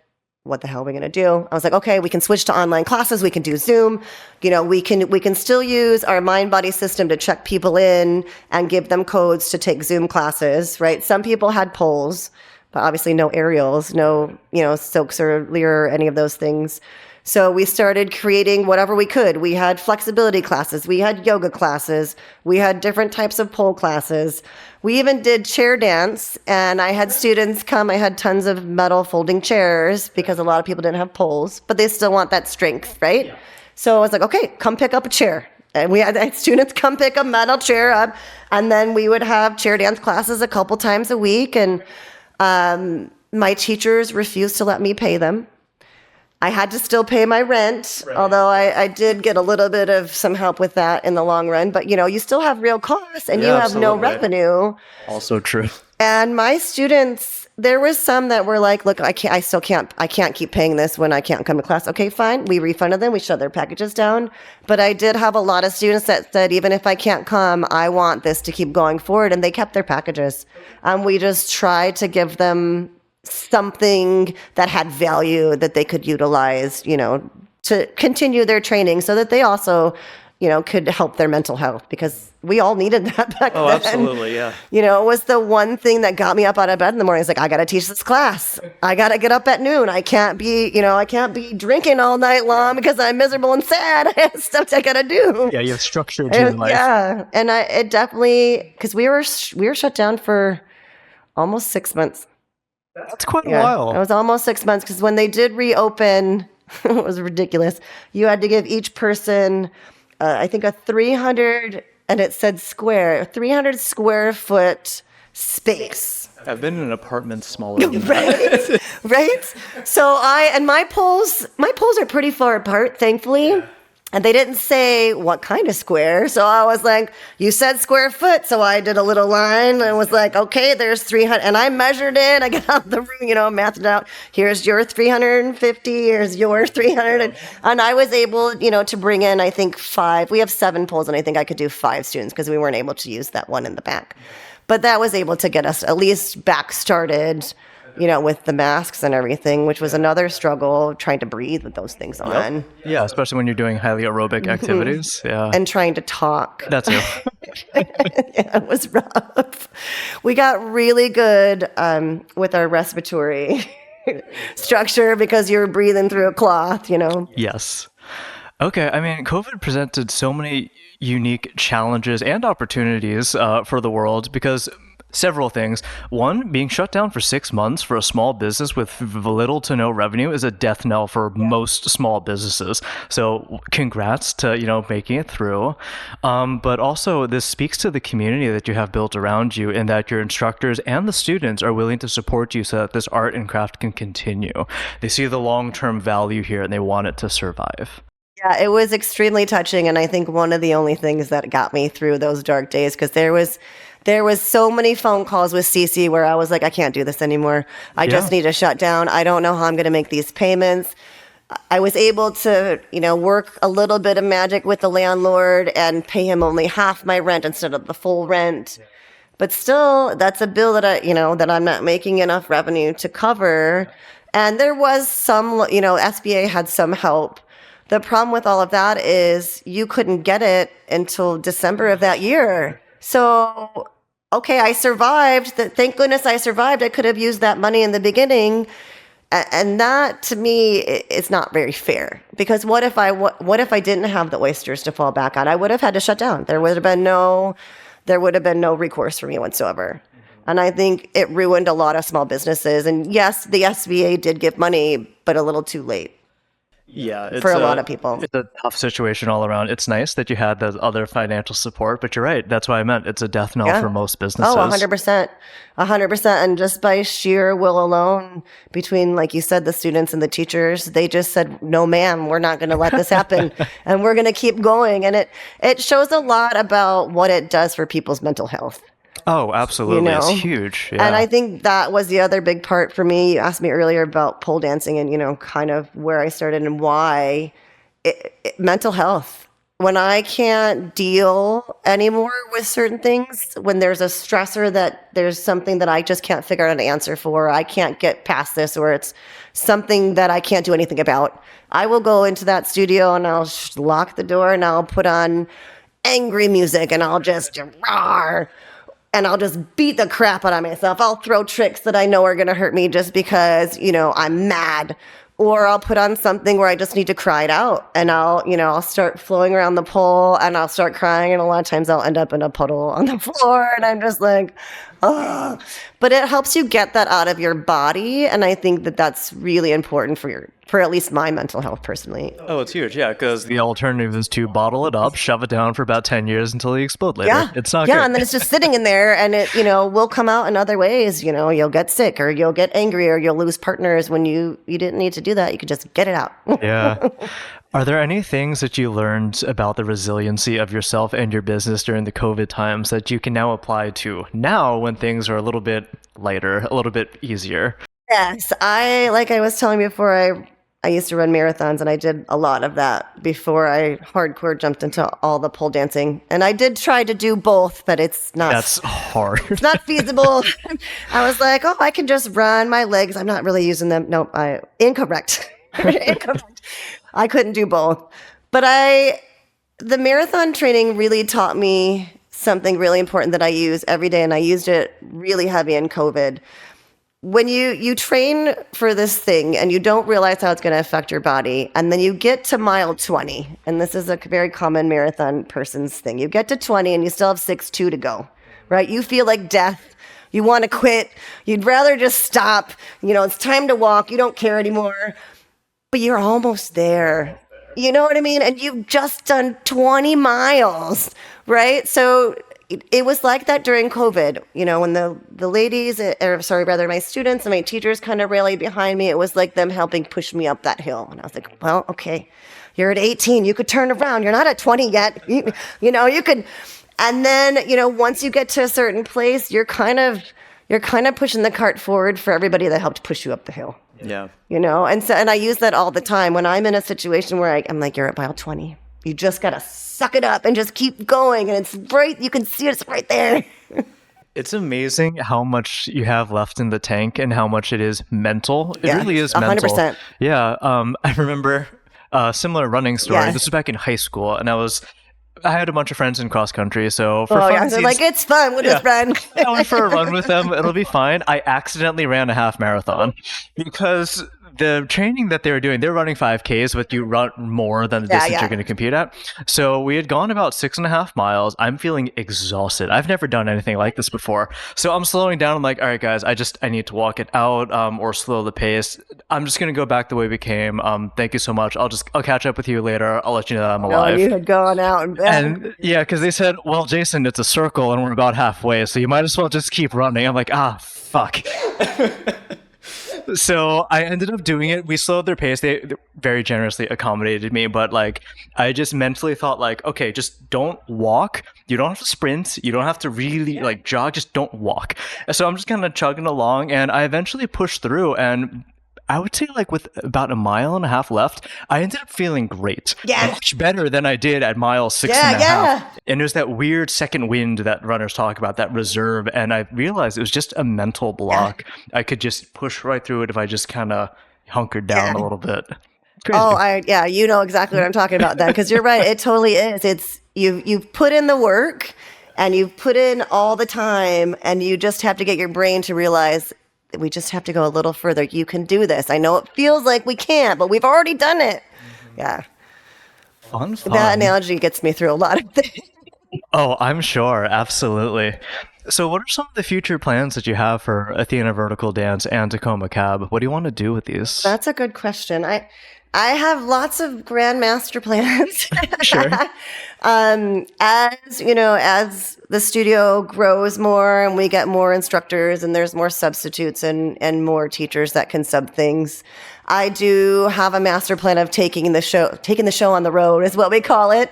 what the hell are we going to do? I was like, okay, we can switch to online classes. We can do Zoom. We can still use our mind body system to check people in and give them codes to take Zoom classes, right? Some people had polls, but obviously no aerials, no, silks or Lear or any of those things. So we started creating whatever we could. We had flexibility classes. We had yoga classes. We had different types of pole classes. We even did chair dance, and I had students come. I had tons of metal folding chairs because a lot of people didn't have poles, but they still want that strength, right? Yeah. So I was like, okay, come pick up a chair. And we had students come pick a metal chair up, and then we would have chair dance classes a couple times a week, and my teachers refused to let me pay them. I had to still pay my rent, although I did get a little bit of some help with that in the long run. But, you still have real costs and you have no revenue. Also true. And my students, there was some that were like, look, I can't keep paying this when I can't come to class. Okay, fine. We refunded them. We shut their packages down. But I did have a lot of students that said, even if I can't come, I want this to keep going forward. And they kept their packages. We just tried to give them something that had value that they could utilize, to continue their training so that they also, could help their mental health, because we all needed that back then. Oh, absolutely, yeah. It was the one thing that got me up out of bed in the morning. It's like, I got to teach this class. I got to get up at noon. I can't be drinking all night long because I'm miserable and sad. I have stuff I got to do. Yeah, you have structure to your life. Yeah, and it definitely, because we were shut down for almost 6 months. That's quite a while. It was almost 6 months, because when they did reopen, it was ridiculous. You had to give each person, I think, a 300, and it said 300 square foot space. I've been in an apartment smaller than Right? Right? So my poles are pretty far apart, thankfully. Yeah. And they didn't say what kind of square. So I was like, you said square foot. So I did a little line and was like, okay, there's 300. And I measured it. I got out the room, mathed it out. Here's your 350. Here's your 300. And I was able, to bring in, I think, 5. We have 7 poles, and I think I could do 5 students because we weren't able to use that one in the back. But that was able to get us at least back started, with the masks and everything, which was another struggle, trying to breathe with those things on. Yep. Yeah, especially when you're doing highly aerobic activities. Yeah. And trying to talk. That's it. Yeah, it was rough. We got really good with our respiratory structure because you're breathing through a cloth, Yes. Okay, I mean, COVID presented so many unique challenges and opportunities for the world, because several things. One, being shut down for 6 months for a small business with little to no revenue is a death knell for most small businesses. So congrats to, making it through. But also this speaks to the community that you have built around you, and that your instructors and the students are willing to support you so that this art and craft can continue. They see the long-term value here and they want it to survive. Yeah, it was extremely touching. And I think one of the only things that got me through those dark days, because there was so many phone calls with Cece where I was like, I can't do this anymore. I just need to shut down. I don't know how I'm going to make these payments. I was able to, work a little bit of magic with the landlord and pay him only half my rent instead of the full rent. Yeah. But still, that's a bill that that I'm not making enough revenue to cover. And there was some, SBA had some help. The problem with all of that is you couldn't get it until December of that year. So, okay, I survived. Thank goodness I survived. I could have used that money in the beginning. And that, to me, is not very fair. Because what if I didn't have the oysters to fall back on? I would have had to shut down. There would have been no recourse for me whatsoever. And I think it ruined a lot of small businesses. And yes, the SBA did give money, but a little too late. Yeah, for a lot of people. It's a tough situation all around. It's nice that you had the other financial support, but you're right. That's what I meant. It's a death knell for most businesses. Oh, 100%. 100%. And just by sheer will alone, between, like you said, the students and the teachers, they just said, no, ma'am, we're not going to let this happen. And we're going to keep going. And it shows a lot about what it does for people's mental health. Oh, absolutely. It's huge. Yeah. And I think that was the other big part for me. You asked me earlier about pole dancing and, kind of where I started and why. Mental health. When I can't deal anymore with certain things, when there's a stressor that there's something that I just can't figure out an answer for, I can't get past this, or it's something that I can't do anything about, I will go into that studio and I'll lock the door and I'll put on angry music and I'll just roar. And I'll just beat the crap out of myself. I'll throw tricks that I know are going to hurt me just because, I'm mad. Or I'll put on something where I just need to cry it out. And I'll start flowing around the pole and I'll start crying. And a lot of times I'll end up in a puddle on the floor. And I'm just like, oh. But it helps you get that out of your body. And I think that that's really important for at least my mental health personally. Oh, it's huge. Yeah. Because the alternative is to bottle it up, shove it down for about 10 years until you explode later. Yeah. It's not yeah. good. And then it's just sitting in there and it, will come out in other ways. You'll get sick or you'll get angry or you'll lose partners when you didn't need to do that. You could just get it out. Yeah. Are there any things that you learned about the resiliency of yourself and your business during the COVID times that you can now apply to now when things are a little bit lighter, a little bit easier? Yes. Like I was telling you before, I used to run marathons and I did a lot of that before I hardcore jumped into all the pole dancing. And I did try to do both, but it's not. That's hard. It's not feasible. I was like, oh, I can just run my legs. I'm not really using them. Nope. Incorrect. Incorrect. I couldn't do both. But the marathon training really taught me something really important that I use every day. And I used it really heavy in COVID. When you train for this thing and you don't realize how it's going to affect your body, and then you get to mile 20, and this is a very common marathon person's thing. You get to 20 and you still have 6:2 to go, right? You feel like death. You want to quit. You'd rather just stop. It's time to walk. You don't care anymore. But you're almost there. You know what I mean? And you've just done 20 miles, right? So it was like that during COVID. When the ladies, my students and my teachers kind of rallied behind me, it was like them helping push me up that hill. And I was like, well, okay, you're at 18. You could turn around. You're not at 20 yet. You could. And then, once you get to a certain place, you're kind of pushing the cart forward for everybody that helped push you up the hill. Yeah. And I use that all the time when I'm in a situation where I'm like, you're at mile 20. You just got to suck it up and just keep going. And it's right. You can see it's right there. It's amazing how much you have left in the tank and how much it is mental. It really is mental. 100%. Yeah. I remember a similar running story. Yeah. This was back in high school, and I had a bunch of friends in cross country, so for fun, they're like, it's fun, we'll just run. I went for a run with them. It'll be fine. I accidentally ran a half marathon because the training that they were doing, they're running 5Ks, but you run more than the distance you're going to compete at. So we had gone about 6.5 miles. I'm feeling exhausted. I've never done anything like this before. So I'm slowing down. I'm like, all right, guys, I need to walk it out or slow the pace. I'm just going to go back the way we came. Thank you so much. I'll catch up with you later. I'll let you know that I'm alive. You had gone out and back. And yeah, because they said, well, Jason, it's a circle and we're about halfway, so you might as well just keep running. I'm like, fuck. So I ended up doing it. We slowed their pace. They very generously accommodated me, but I just mentally thought okay, just don't walk. You don't have to sprint. You don't have to really jog. Just don't walk. So I'm just kind of chugging along, and I eventually pushed through. And I would say with about 1.5 miles left, I ended up feeling great. Yeah. Much better than I did at mile 6.5. Yeah. And there's that weird second wind that runners talk about, that reserve. And I realized it was just a mental block. Yeah. I could just push right through it if I just kind of hunkered down a little bit. Crazy. Oh, you know exactly what I'm talking about then, because you're right. It totally is. It's you've put in the work and you've put in all the time, and you just have to get your brain to realize we just have to go a little further. You can do this. I know it feels like we can't, but we've already done it. Yeah. Fun. That analogy gets me through a lot of things. Oh, I'm sure. Absolutely. So what are some of the future plans that you have for Athena Vertical Dance and Tacoma Cab? What do you want to do with these? That's a good question. I have lots of grand master plans. Sure. As the studio grows more and we get more instructors and there's more substitutes and more teachers that can sub things, I do have a master plan of taking the show on the road, is what we call it.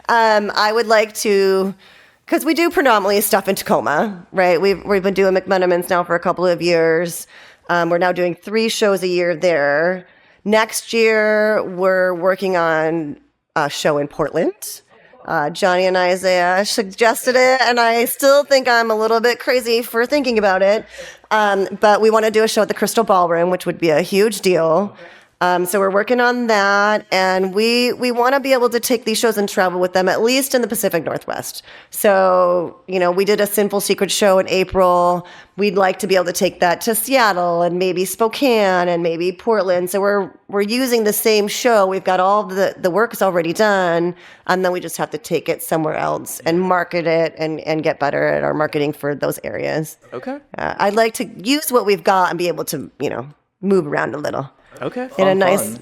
I would like to, because we do predominantly stuff in Tacoma, right? We've been doing McMenamins now for a couple of years. We're now doing 3 shows a year there. Next year, we're working on a show in Portland. Johnny and Isaiah suggested it, and I still think I'm a little bit crazy for thinking about it. But we want to do a show at the Crystal Ballroom, which would be a huge deal. So we're working on that, and we want to be able to take these shows and travel with them, at least in the Pacific Northwest. So, we did a Sinful Secret show in April. We'd like to be able to take that to Seattle and maybe Spokane and maybe Portland. So we're using the same show. We've got all the work is already done, and then we just have to take it somewhere else and market it and get better at our marketing for those areas. Okay. I'd like to use what we've got and be able to, move around a little. Okay. In a nice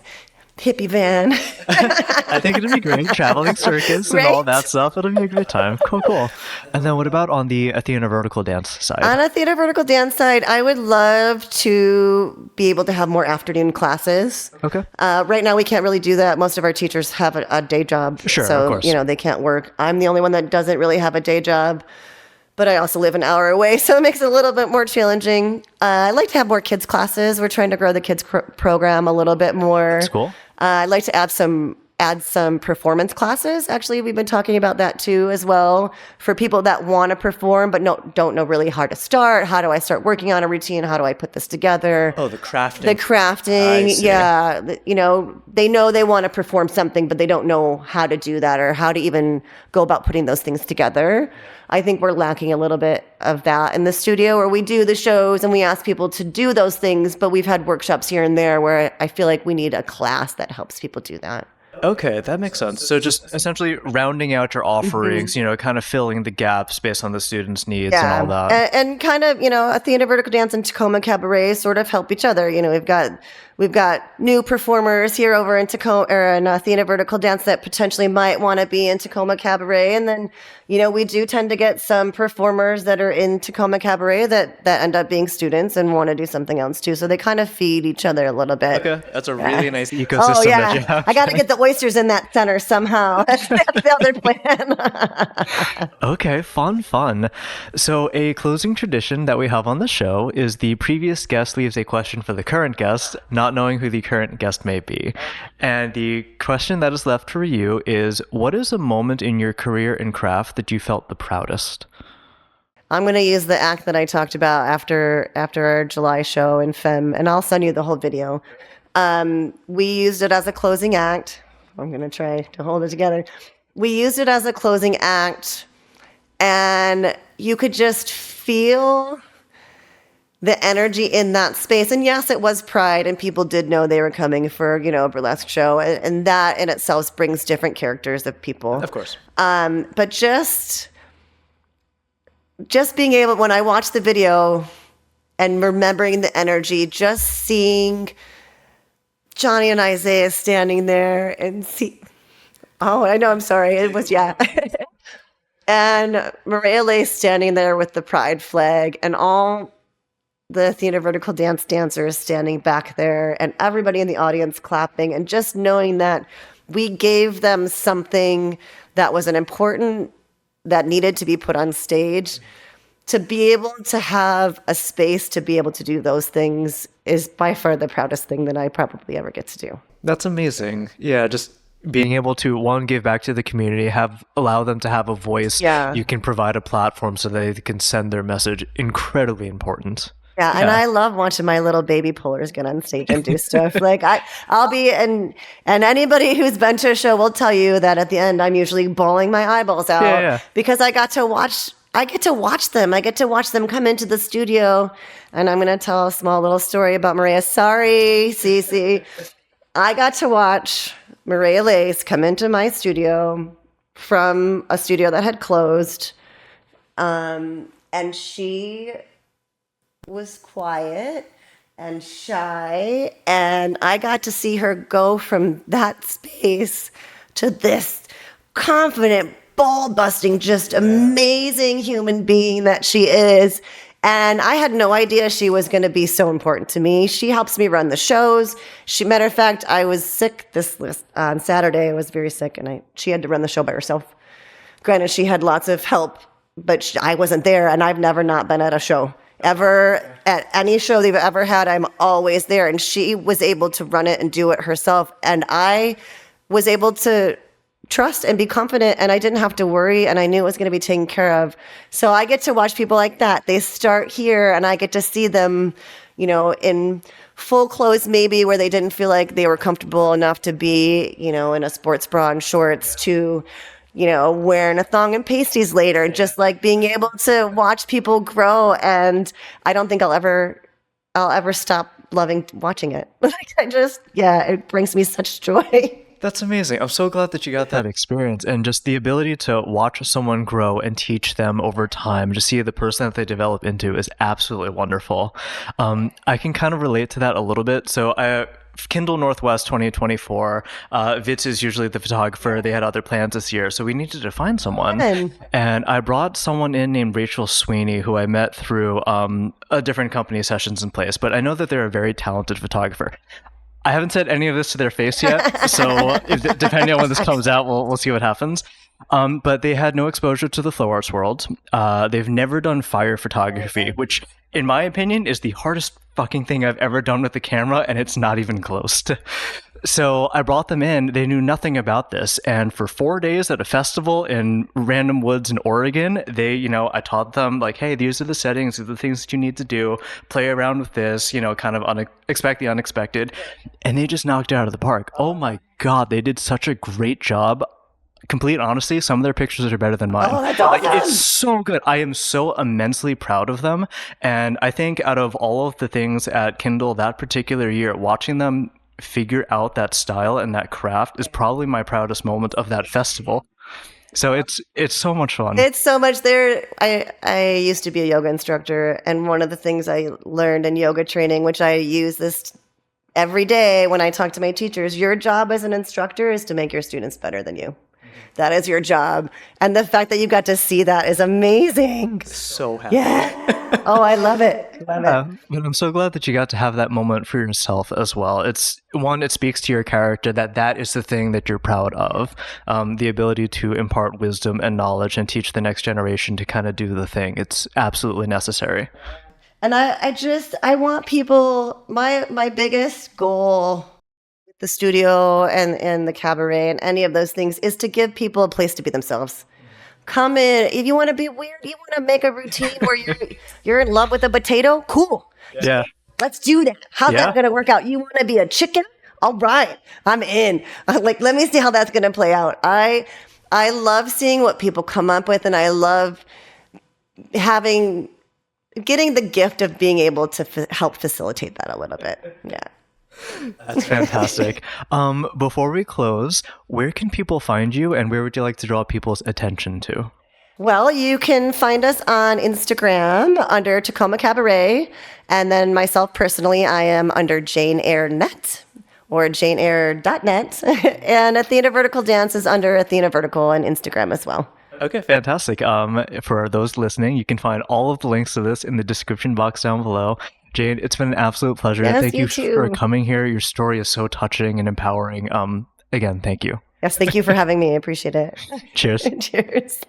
hippie van. I think it'd be great. Traveling circus and all that stuff. It'll be a great time. Cool. And then what about on the Athena vertical dance side? On Athena vertical dance side, I would love to be able to have more afternoon classes. Okay. Right now, we can't really do that. Most of our teachers have a day job. Sure, so, of course. They can't work. I'm the only one that doesn't really have a day job. But I also live an hour away, so it makes it a little bit more challenging. I'd like to have more kids classes. We're trying to grow the kids program a little bit more. That's cool. I'd like to add some performance classes. Actually, we've been talking about that too as well for people that want to perform but don't know really how to start. How do I start working on a routine? How do I put this together? Oh, the crafting. The crafting, yeah. They know they want to perform something, but they don't know how to do that or how to even go about putting those things together. I think we're lacking a little bit of that in the studio, where we do the shows and we ask people to do those things, but we've had workshops here and there where I feel like we need a class that helps people do that. Okay, that makes sense. So just Essentially rounding out your offerings, kind of filling the gaps based on the students' needs and all that. And kind of, Athena Vertical Dance and Tacoma Cabaret sort of help each other. We've got new performers here over in Tacoma or in Athena Vertical Dance that potentially might want to be in Tacoma Cabaret. And then, we do tend to get some performers that are in Tacoma Cabaret that end up being students and want to do something else too. So they kind of feed each other a little bit. okay, that's a really nice Ecosystem that you have. I got to get the oysters in that center somehow. That's the other plan. Okay, fun. So a closing tradition that we have on the show is the previous guest leaves a question for the current guest, not knowing who the current guest may be. And the question that is left for you is, what is a moment in your career and craft that you felt the proudest? I'm going to use the act that I talked about after our July show in Femme, and I'll send you the whole video. We used it as a closing act. I'm going to try to hold it together. We used it as a closing act, and you could just feel the energy in that space. And yes, it was Pride, and people did know they were coming for, a burlesque show, and that in itself brings different characters of people. Of course. But just being able, when I watched the video and remembering the energy, just seeing Johnny and Isaiah standing there and I know, I'm sorry. It was, yeah. And Maria Lay standing there with the Pride flag and all the Athena Vertical Dance dancers standing back there and everybody in the audience clapping, and just knowing that we gave them something that was that needed to be put on stage. To be able to have a space to be able to do those things is by far the proudest thing that I probably ever get to do. That's amazing. Yeah, just Being able to, one, give back to the community, allow them to have a voice. Yeah. You can provide a platform so they can send their message. Incredibly important. Yeah, and I love watching my little baby pullers get on stage and do stuff. Like I'll be and anybody who's been to a show will tell you that at the end I'm usually bawling my eyeballs out because I get to watch them. I get to watch them come into the studio, and I'm going to tell a small little story about Maria. Sorry, Cece. I got to watch Maria Lace come into my studio from a studio that had closed, and she was quiet and shy, and I got to see her go from that space to this confident, ball-busting, just amazing human being that she is. And I had no idea she was going to be so important to me. She helps me run the shows. Matter of fact, I was sick on Saturday. I was very sick, and she had to run the show by herself. Granted, she had lots of help, but I wasn't there, and I've never not been at a show. Ever, at any show they've ever had, I'm always there. And she was able to run it and do it herself. And I was able to trust and be confident, and I didn't have to worry, and I knew it was going to be taken care of. So I get to watch people like that. They start here, and I get to see them in full clothes maybe where they didn't feel like they were comfortable enough to be, in a sports bra and shorts to, wearing a thong and pasties later, just like being able to watch people grow. And I don't think I'll ever stop loving watching it. Like it brings me such joy. That's amazing. I'm so glad that you got That that. experience and just the ability to watch someone grow and teach them over time, to see the person that they develop into is absolutely wonderful. I can kind of relate to that a little bit. So Kindle Northwest 2024, Vitz is usually the photographer. They had other plans this year, so we needed to find someone. Fun. And I brought someone in named Rachel Sweeney, who I met through a different company sessions in place, but I know that they're a very talented photographer. I haven't said any of this to their face yet, so depending on when this comes out, we'll see what happens. But they had no exposure to the flow arts world. They've never done fire photography, which, in my opinion, is the hardest fucking thing I've ever done with the camera, and it's not even close. So I brought them in. They knew nothing about this, and for 4 days at a festival in random woods in Oregon, I taught them like, hey, these are the settings, these are the things that you need to do. Play around with this, kind of expect the unexpected, and they just knocked it out of the park. Oh my god, they did such a great job. Complete honesty, some of their pictures are better than mine. Oh, that's awesome. Like, it's so good. I am so immensely proud of them, and I think out of all of the things at Kindle that particular year, watching them figure out that style and that craft is probably my proudest moment of that festival. So it's so much fun. It's so much there. I used to be a yoga instructor, and one of the things I learned in yoga training, which I use this every day when I talk to my teachers, your job as an instructor is to make your students better than you. That is your job. And the fact that you got to see that is amazing. So happy. Yeah. Oh, I love it. Love it. But I'm so glad that you got to have that moment for yourself as well. It speaks to your character that is the thing that you're proud of. The ability to impart wisdom and knowledge and teach the next generation to kind of do the thing. It's absolutely necessary. And I want people, my biggest goal with the studio and the cabaret and any of those things is to give people a place to be themselves. Come in. If you want to be weird, you want to make a routine where you're in love with a potato, cool. Yeah. Let's do that. How's that going to work out? You want to be a chicken? All right, I'm in. Like, let me see how that's going to play out. I love seeing what people come up with, and I love getting the gift of being able to help facilitate that a little bit. Yeah. That's fantastic. Before we close, where can people find you, and where would you like to draw people's attention to? Well, you can find us on Instagram under Tacoma Cabaret, and then myself personally, I am under Jane Eyre Net or janeeyre.net, and Athena Vertical Dance is under Athena Vertical on Instagram as well. Okay, fantastic. For those listening, you can find all of the links to this in the description box down below. Jane, it's been an absolute pleasure. Yes, Thank you too. for coming here. Your story is so touching and empowering. Again, thank you. Yes, thank you for having me. I appreciate it. Cheers. Cheers.